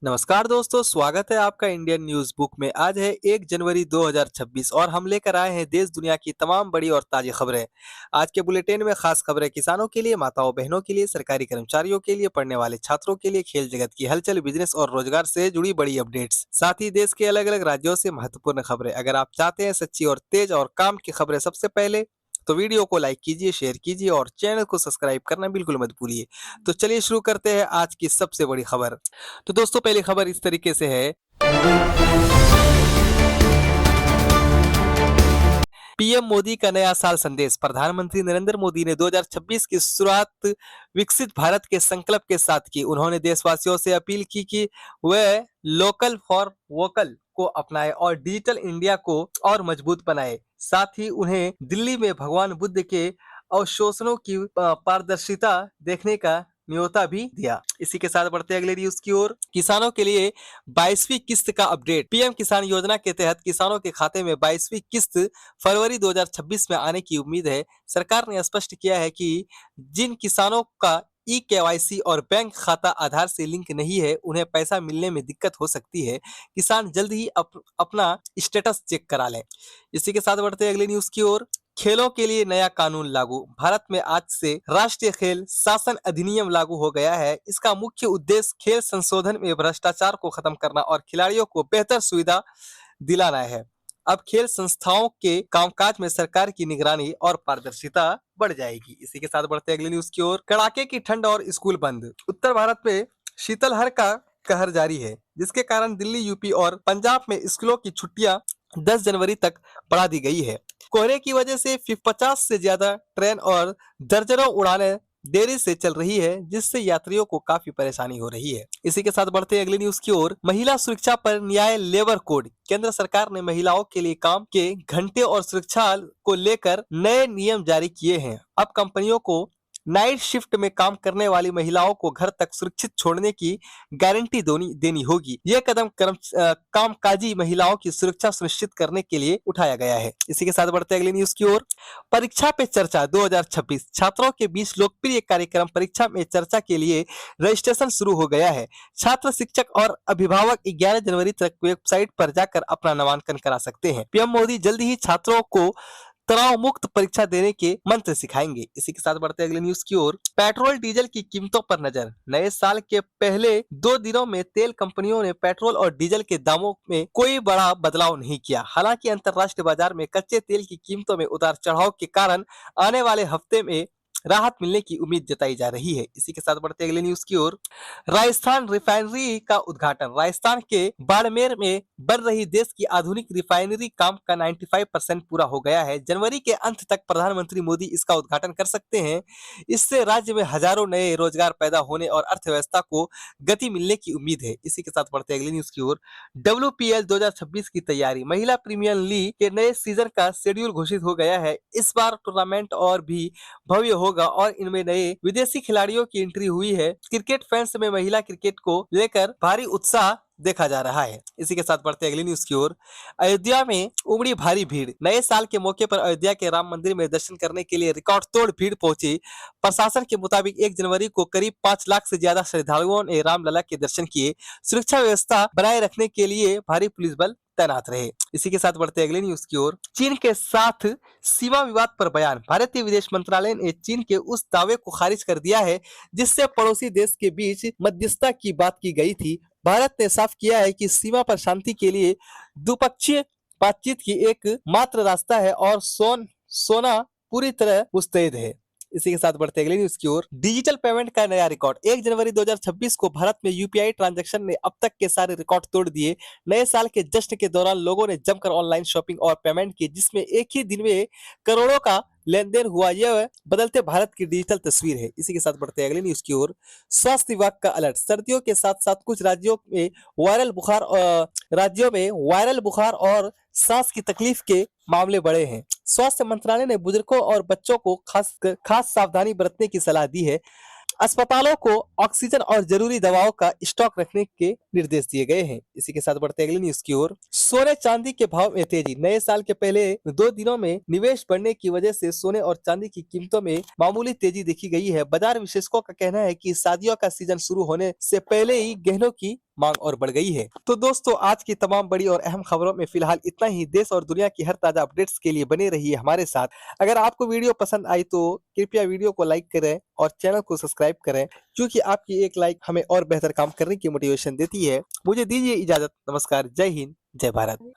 नमस्कार दोस्तों, स्वागत है आपका इंडियन न्यूज़ बुक में। आज है 1 जनवरी 2026 और हम लेकर आए हैं देश दुनिया की तमाम बड़ी और ताज़ी खबरें। आज के बुलेटिन में खास खबरें किसानों के लिए, माताओं बहनों के लिए, सरकारी कर्मचारियों के लिए, पढ़ने वाले छात्रों के लिए, खेल जगत की हलचल, बिजनेस और रोजगार से जुड़ी बड़ी अपडेट्स, साथ ही देश के अलग-अलग राज्यों से महत्वपूर्ण खबरें। अगर आप चाहते हैं सच्ची और तेज और काम की खबरें सबसे पहले, तो वीडियो को लाइक कीजिए, शेयर कीजिए और चैनल को सब्सक्राइब करना बिल्कुल मत भूलिए। तो चलिए शुरू करते हैं आज की सबसे बड़ी खबर। तो दोस्तों, पहली खबर इस तरीके से है। पीएम मोदी का नया साल संदेश। प्रधानमंत्री नरेंद्र मोदी ने 2026 की शुरुआत विकसित भारत के संकल्प के साथ की। उन्होंने देशवासियों से अपील की कि वे लोकल फॉर वोकल को अपनाएं और डिजिटल इंडिया को और मजबूत बनाएं। साथ ही उन्हें दिल्ली में भगवान बुद्ध के अवशोषणों की पारदर्शिता देखने का न्योता भी दिया। इसी के साथ बढ़ते अगले न्यूज की ओर। किसानों के लिए 22वीं किस्त का अपडेट। पीएम किसान योजना के तहत किसानों के खाते में 22वीं किस्त फरवरी 2026 में आने की उम्मीद है। सरकार ने स्पष्ट किया है कि जिन किसानों का ई-केवाईसी और बैंक खाता आधार से लिंक नहीं है, उन्हें पैसा मिलने में दिक्कत हो सकती है। किसान जल्द ही अपना स्टेटस चेक करा लें। इसी के साथ बढ़ते हैं अगले न्यूज की ओर। खेलों के लिए नया कानून लागू। भारत में आज से राष्ट्रीय खेल शासन अधिनियम लागू हो गया है। इसका मुख्य उद्देश्य खेल संशोधन में भ्रष्टाचार को खत्म करना और खिलाड़ियों को बेहतर सुविधा दिलाना है। अब खेल संस्थाओं के कामकाज में सरकार की निगरानी और पारदर्शिता बढ़ जाएगी। इसी के साथ बढ़ते अगले न्यूज की ओर। कड़ाके की ठंड और स्कूल बंद। उत्तर भारत में शीतलहर का कहर जारी है, जिसके कारण दिल्ली, यूपी और पंजाब में स्कूलों की छुट्टियां 10 जनवरी तक बढ़ा दी गई है। कोहरे की वजह से 50 से ज्यादा ट्रेन और दर्जनों उड़ानें देरी से चल रही है, जिससे यात्रियों को काफी परेशानी हो रही है। इसी के साथ बढ़ते हैं अगली न्यूज की ओर। महिला सुरक्षा पर न्याय लेबर कोड। केंद्र सरकार ने महिलाओं के लिए काम के घंटे और सुरक्षा को लेकर नए नियम जारी किए हैं। अब कंपनियों को नाइट शिफ्ट में काम करने वाली महिलाओं को घर तक सुरक्षित छोड़ने की गारंटी देनी होगी। यह कदम कामकाजी महिलाओं की सुरक्षा सुनिश्चित करने के लिए उठाया गया है। इसी के साथ बढ़ते अगली न्यूज की ओर। परीक्षा पे चर्चा 2026। छात्रों के बीच लोकप्रिय कार्यक्रम परीक्षा में चर्चा के लिए रजिस्ट्रेशन शुरू हो गया है। छात्र, शिक्षक और अभिभावक 11 जनवरी तक वेबसाइट पर जाकर अपना नामांकन करा सकते हैं। पीएम मोदी जल्द ही छात्रों को तनाव मुक्त परीक्षा देने के मंत्र सिखाएंगे। इसी के साथ बढ़ते अगले न्यूज की ओर। पेट्रोल डीजल की कीमतों पर नजर। नए साल के पहले 2 दिनों में तेल कंपनियों ने पेट्रोल और डीजल के दामों में कोई बड़ा बदलाव नहीं किया। हालांकि अंतर्राष्ट्रीय बाजार में कच्चे तेल की कीमतों में उतार चढ़ाव के कारण आने वाले हफ्ते में राहत मिलने की उम्मीद जताई जा रही है। इसी के साथ बढ़ते अगले न्यूज की ओर। राजस्थान रिफाइनरी का उद्घाटन। राजस्थान के बाड़मेर में बन रही देश की आधुनिक रिफाइनरी काम का 95% पूरा हो गया है। जनवरी के अंत तक प्रधानमंत्री मोदी इसका उद्घाटन कर सकते हैं। इससे राज्य में हजारों नए रोजगार पैदा होने और अर्थव्यवस्था को गति मिलने की उम्मीद है। इसी के साथ बढ़ते अगली न्यूज की ओर। WPL 2026 की तैयारी। महिला प्रीमियर लीग के नए सीजन का शेड्यूल घोषित हो गया है। इस बार टूर्नामेंट और भी भव्य होगा और इनमें नए विदेशी खिलाड़ियों की एंट्री हुई है। क्रिकेट फैंस में महिला क्रिकेट को लेकर भारी उत्साह देखा जा रहा है। इसी के साथ बढ़ते अगली न्यूज की ओर। अयोध्या में उमड़ी भारी भीड़। नए साल के मौके पर अयोध्या के राम मंदिर में दर्शन करने के लिए रिकॉर्ड तोड़ भीड़ पहुंची। प्रशासन के मुताबिक 1 जनवरी को करीब 5 लाख से ज्यादा श्रद्धालुओं ने रामलला के दर्शन किए। सुरक्षा व्यवस्था बनाए रखने के लिए भारी पुलिस बल तैनात रहे। इसी के साथ बढ़ते अगले न्यूज की ओर। चीन के साथ सीमा विवाद पर बयान। भारतीय विदेश मंत्रालय ने चीन के उस दावे को खारिज कर दिया है जिससे पड़ोसी देश के बीच मध्यस्थता की बात की गई थी। भारत ने साफ किया है कि सीमा पर शांति के लिए द्विपक्षीय बातचीत की एक मात्र रास्ता है और सोना पूरी तरह मुस्तैद है। इसी के साथ बढ़ते अगले न्यूज की ओर। डिजिटल पेमेंट का नया रिकॉर्ड। 1 जनवरी 2026 को भारत में यूपीआई ट्रांजैक्शन ने अब तक के सारे रिकॉर्ड तोड़ दिए। नए साल के जश्न के दौरान लोगों ने जमकर ऑनलाइन शॉपिंग और पेमेंट की, जिसमें एक ही दिन में करोड़ों का लेन देन हुआ। यह बदलते भारत की डिजिटल तस्वीर है। इसी के साथ बढ़ते अगले न्यूज की ओर। स्वास्थ्य विभाग का अलर्ट। सर्दियों के साथ साथ कुछ राज्यों में वायरल बुखार और सांस की तकलीफ के मामले बढ़े हैं। स्वास्थ्य मंत्रालय ने बुजुर्गों और बच्चों को खास सावधानी बरतने की सलाह दी है। अस्पतालों को ऑक्सीजन और जरूरी दवाओं का स्टॉक रखने के निर्देश दिए गए हैं। इसी के साथ बढ़ते अगली न्यूज की ओर। सोने चांदी के भाव में तेजी। नए साल के पहले 2 दिनों में निवेश बढ़ने की वजह से सोने और चांदी की कीमतों में मामूली तेजी देखी गई है। बाजार विशेषज्ञों का कहना है कि शादियों का सीजन शुरू होने से पहले ही गहनों की मांग और बढ़ गई है। तो दोस्तों, आज की तमाम बड़ी और अहम खबरों में फिलहाल इतना ही। देश और दुनिया की हर ताजा अपडेट्स के लिए बने रहिए हमारे साथ। अगर आपको वीडियो पसंद आई तो कृपया वीडियो को लाइक करें और चैनल को सब्सक्राइब करें, क्योंकि आपकी एक लाइक हमें और बेहतर काम करने की मोटिवेशन देती है। मुझे दीजिए इजाजत। नमस्कार। जय हिंद। जय भारत।